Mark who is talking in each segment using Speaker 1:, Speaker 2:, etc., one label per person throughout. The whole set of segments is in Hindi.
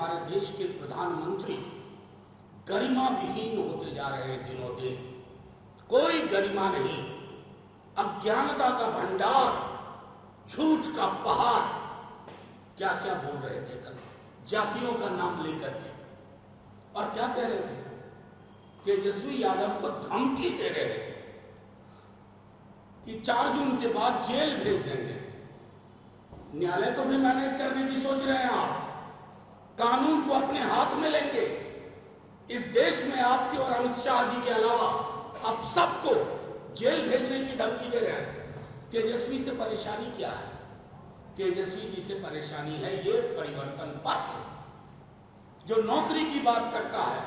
Speaker 1: हमारे देश के प्रधानमंत्री गरिमा विहीन होते जा रहे हैं दिनों दिन। कोई गरिमा नहीं, अज्ञानता का भंडार, झूठ का पहाड़। क्या क्या बोल रहे थे कल, जातियों का नाम लेकर के, और क्या कह रहे थे, तेजस्वी यादव को धमकी दे रहे थे कि 4 जून के बाद जेल भेज देंगे। न्यायालय को भी मैनेज करने की सोच रहे हैं आप, कानून को अपने हाथ में लेंगे। इस देश में आपके और अमित शाह जी के अलावा अब सबको जेल भेजने की धमकी दे रहे हैं। तेजस्वी से परेशानी क्या है? तेजस्वी जी से परेशानी है ये परिवर्तन पत्र, जो नौकरी की बात करता है,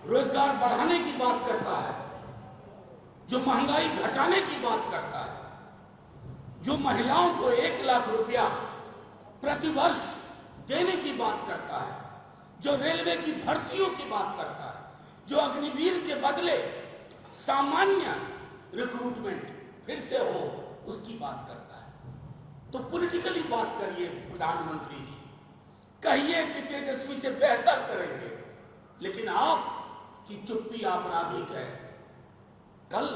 Speaker 1: रोजगार बढ़ाने की बात करता है, जो महंगाई घटाने की बात करता है, जो महिलाओं को 1 लाख रुपया प्रतिवर्ष देने की बात करता है, जो रेलवे की भर्तियों की बात करता है, जो अग्निवीर के बदले सामान्य रिक्रूटमेंट फिर से हो उसकी बात करता है। तो पॉलिटिकली बात करिए प्रधानमंत्री जी, कहिए कि तेजस्वी से बेहतर करेंगे, लेकिन आपकी चुप्पी आपराधिक है। कल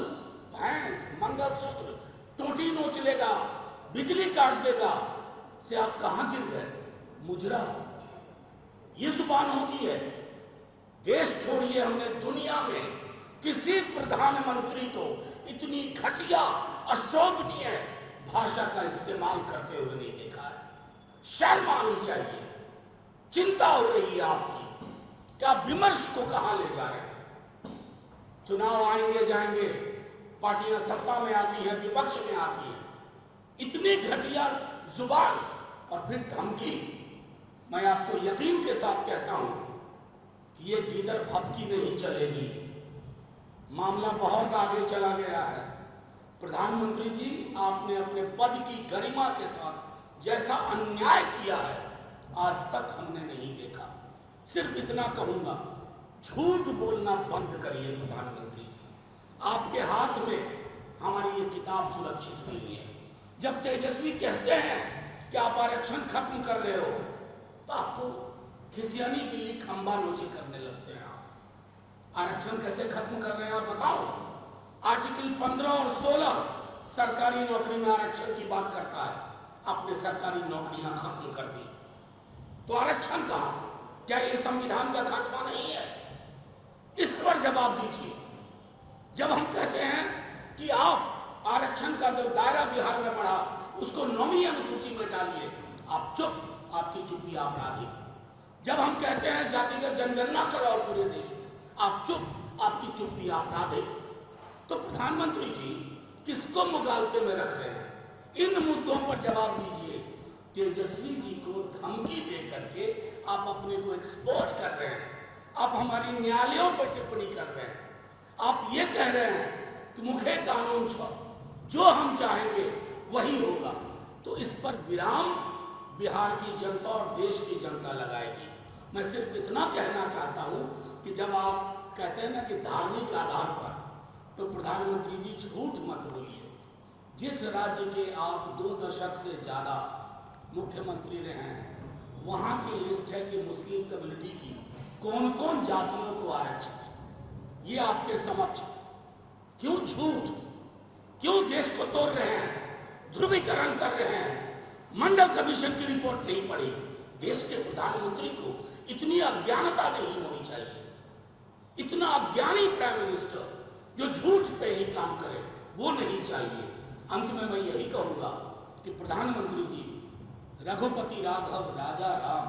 Speaker 1: भैंस, मंगलसूत्र, टोटी नोच लेगा, बिजली काट देगा से आप कहां गिर गए? मुजरा, ये जुबान होती है। देश छोड़िए, हमने दुनिया में किसी प्रधानमंत्री को इतनी घटिया, अशोभनीय भाषा का इस्तेमाल करते हुए नहीं देखा है। शर्म आनी चाहिए। चिंता हो रही है आपकी, क्या विमर्श को कहां ले जा रहे हैं? चुनाव आएंगे जाएंगे, पार्टियां सत्ता में आती हैं, विपक्ष में आती हैं, इतनी घटिया जुबान और फिर धमकी। मैं आपको यकीन के साथ कहता हूं कि ये गीदड़ भपकी नहीं चलेगी। मामला बहुत आगे चला गया है। प्रधानमंत्री जी, आपने अपने पद की गरिमा के साथ जैसा अन्याय किया है आज तक हमने नहीं देखा। सिर्फ इतना कहूंगा, झूठ बोलना बंद करिए प्रधानमंत्री जी। आपके हाथ में हमारी ये किताब सुरक्षित नहीं है। जब तेजस्वी कहते हैं कि आप आरक्षण खत्म कर रहे हो, तो आपको खिसियानी बिल्ली खंबा नोची करने लगते हैं। आप आरक्षण कैसे खत्म कर रहे हैं आप बताओ। आर्टिकल 15 और 16 सरकारी नौकरी में आरक्षण की बात करता है। आपने सरकारी नौकरियां खत्म कर दी, तो आरक्षण कहां? क्या यह संविधान का खात्मा नहीं है? इस पर जवाब दीजिए। जब हम कहते हैं कि आप आरक्षण का जो दायरा बिहार में बढ़ा उसको 9वीं अनुसूची में डालिए, आप चुप, आपकी चुप्पी आपराधिक। जब हम कहते हैं जातिगत जनगणना कराओ पूरे देश में, आप चुप, आपकी चुप्पी आपराधिक। तो प्रधानमंत्री जी किसको मुगालते में रख रहे हैं? इन मुद्दों पर जवाब दीजिए। तेजस्वी जी को धमकी दे करके आप अपने को एक्सपोज कर रहे हैं। आप हमारी न्यायालयों पर टिप्पणी कर रहे हैं। आप ये कह रहे हैं कि मुखे कानून छो, जो हम चाहेंगे वही होगा। तो इस पर विराम बिहार की जनता और देश की जनता लगाएगी। मैं सिर्फ इतना कहना चाहता हूं कि जब आप कहते हैं ना कि धार्मिक आधार पर, तो प्रधानमंत्री जी झूठ मत बोलिए। जिस राज्य के आप 2 दशक से ज्यादा मुख्यमंत्री रहे हैं, वहां की लिस्ट है कि मुस्लिम कम्युनिटी की कौन कौन जातियों को आरक्षण है। ये आपके समक्ष क्यों झूठ, क्यों देश को तोड़ रहे हैं, ध्रुवीकरण कर रहे हैं? मंडल कमीशन की रिपोर्ट नहीं पढ़ी। देश के प्रधानमंत्री को इतनी अज्ञानता नहीं होनी चाहिए। इतना अज्ञानी प्राइम मिनिस्टर जो झूठ पे ही काम करे, वो नहीं चाहिए। अंत में मैं यही कहूंगा कि प्रधानमंत्री जी, रघुपति राघव राजा राम,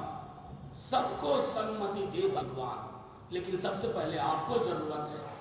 Speaker 1: सबको सन्मति दे भगवान, लेकिन सबसे पहले आपको जरूरत है